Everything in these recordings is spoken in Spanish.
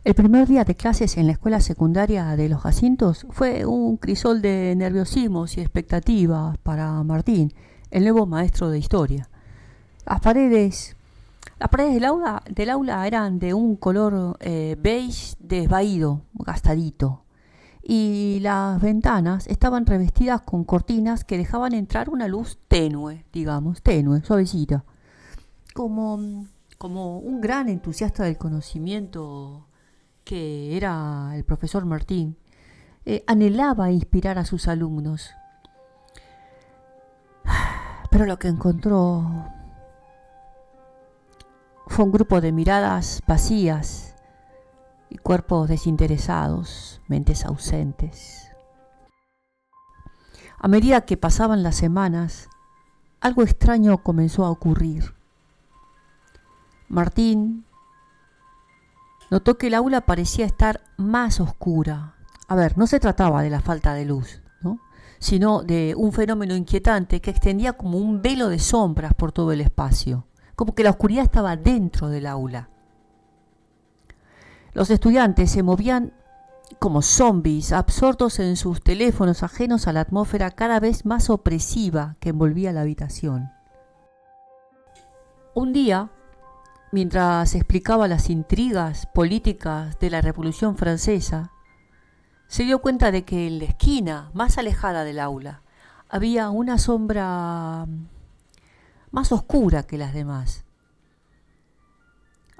El primer día de clases en la escuela secundaria de Los Jacintos fue un crisol de nerviosismos y expectativas para Martín, el nuevo maestro de historia. Las paredes, las paredes del aula eran de un color beige desvaído, gastadito, y las ventanas estaban revestidas con cortinas que dejaban entrar una luz tenue, digamos, tenue, suavecita, como, como un gran entusiasta del conocimiento que era el profesor Martín, anhelaba inspirar a sus alumnos. Pero lo que encontró fue un grupo de miradas vacías y cuerpos desinteresados, mentes ausentes. A medida que pasaban las semanas, algo extraño comenzó a ocurrir. Martín notó que el aula parecía estar más oscura. A ver, no se trataba de la falta de luz, ¿no?, sino de un fenómeno inquietante que extendía como un velo de sombras por todo el espacio, como que la oscuridad estaba dentro del aula. Los estudiantes se movían como zombies, absortos en sus teléfonos, ajenos a la atmósfera cada vez más opresiva que envolvía la habitación. Un día, mientras explicaba las intrigas políticas de la Revolución Francesa, se dio cuenta de que en la esquina más alejada del aula había una sombra más oscura que las demás.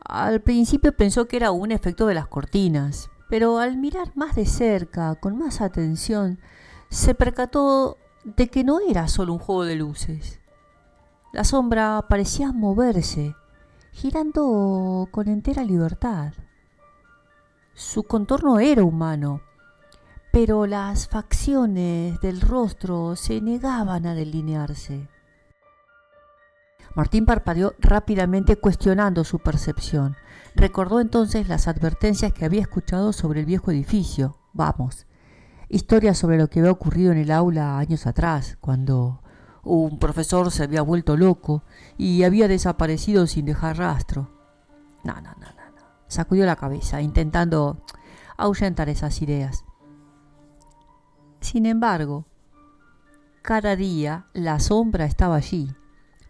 Al principio pensó que era un efecto de las cortinas, pero al mirar más de cerca, con más atención, se percató de que no era solo un juego de luces. La sombra parecía moverse, girando con entera libertad. Su contorno era humano, pero las facciones del rostro se negaban a delinearse. Martín parpadeó rápidamente, cuestionando su percepción. Recordó entonces las advertencias que había escuchado sobre el viejo edificio. Vamos, historias sobre lo que había ocurrido en el aula años atrás, cuando un profesor se había vuelto loco y había desaparecido sin dejar rastro. No. Sacudió la cabeza, intentando ahuyentar esas ideas. Sin embargo, cada día la sombra estaba allí,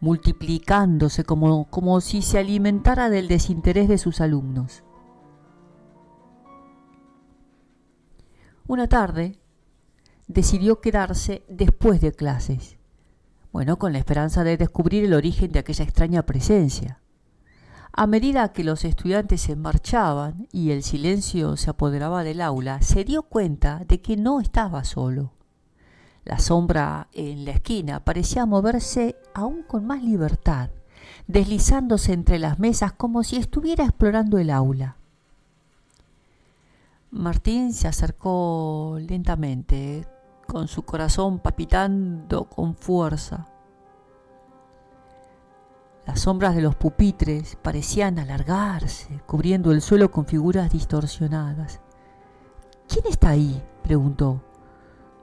multiplicándose como si se alimentara del desinterés de sus alumnos. Una tarde decidió quedarse después de clases, con la esperanza de descubrir el origen de aquella extraña presencia. A medida que los estudiantes se marchaban y el silencio se apoderaba del aula, se dio cuenta de que no estaba solo. La sombra en la esquina parecía moverse aún con más libertad, deslizándose entre las mesas como si estuviera explorando el aula. Martín se acercó lentamente, con su corazón palpitando con fuerza. Las sombras de los pupitres parecían alargarse, cubriendo el suelo con figuras distorsionadas. ¿Quién está ahí?, preguntó.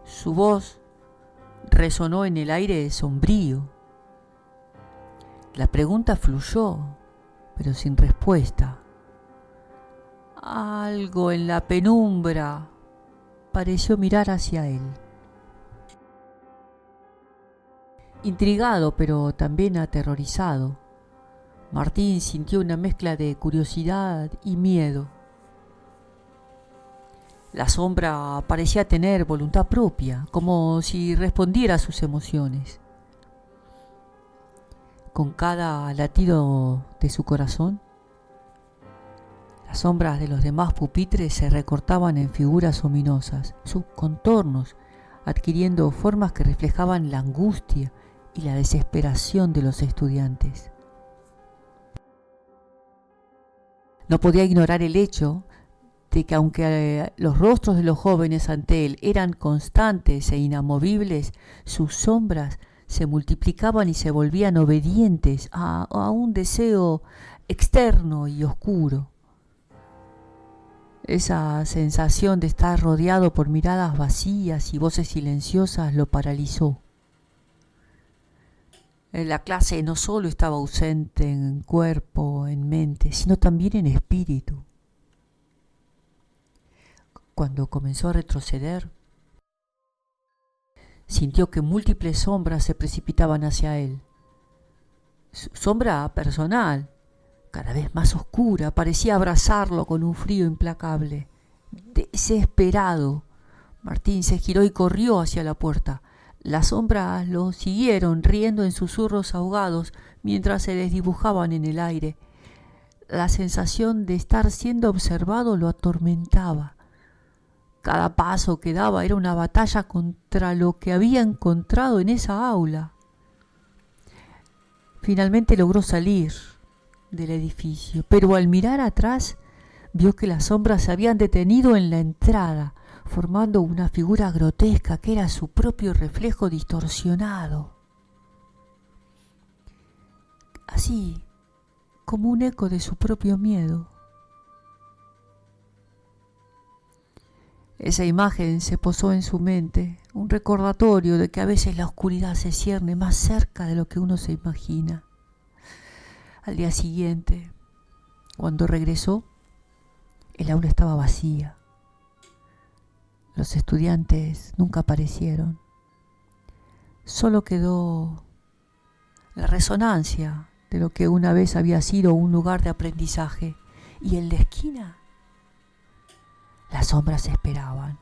Su voz resonó en el aire sombrío. La pregunta fluyó, pero sin respuesta. Algo en la penumbra pareció mirar hacia él. Intrigado, pero también aterrorizado, Martín sintió una mezcla de curiosidad y miedo. La sombra parecía tener voluntad propia, como si respondiera a sus emociones. Con cada latido de su corazón, las sombras de los demás pupitres se recortaban en figuras ominosas, sus contornos adquiriendo formas que reflejaban la angustia y la desesperación de los estudiantes. No podía ignorar el hecho de que aunque los rostros de los jóvenes ante él eran constantes e inamovibles, sus sombras se multiplicaban y se volvían obedientes a un deseo externo y oscuro. Esa sensación de estar rodeado por miradas vacías y voces silenciosas lo paralizó. La clase no solo estaba ausente en cuerpo, en mente, sino también en espíritu. Cuando comenzó a retroceder, sintió que múltiples sombras se precipitaban hacia él. Su sombra personal, cada vez más oscura, parecía abrazarlo con un frío implacable. Desesperado, Martín se giró y corrió hacia la puerta. Las sombras lo siguieron, riendo en susurros ahogados mientras se desdibujaban en el aire. La sensación de estar siendo observado lo atormentaba. Cada paso que daba era una batalla contra lo que había encontrado en esa aula. Finalmente logró salir del edificio, pero al mirar atrás vio que las sombras se habían detenido en la entrada, formando una figura grotesca que era su propio reflejo distorsionado. Así como un eco de su propio miedo. Esa imagen se posó en su mente, un recordatorio de que a veces la oscuridad se cierne más cerca de lo que uno se imagina. Al día siguiente, cuando regresó, el aula estaba vacía. Los estudiantes nunca aparecieron. Solo quedó la resonancia de lo que una vez había sido un lugar de aprendizaje. Y en la esquina, las sombras esperaban.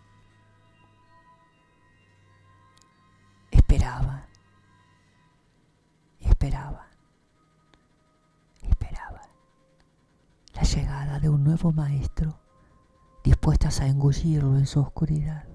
Esperaban. Esperaban. Esperaban la llegada de un nuevo maestro, dispuestas a engullirlo en su oscuridad.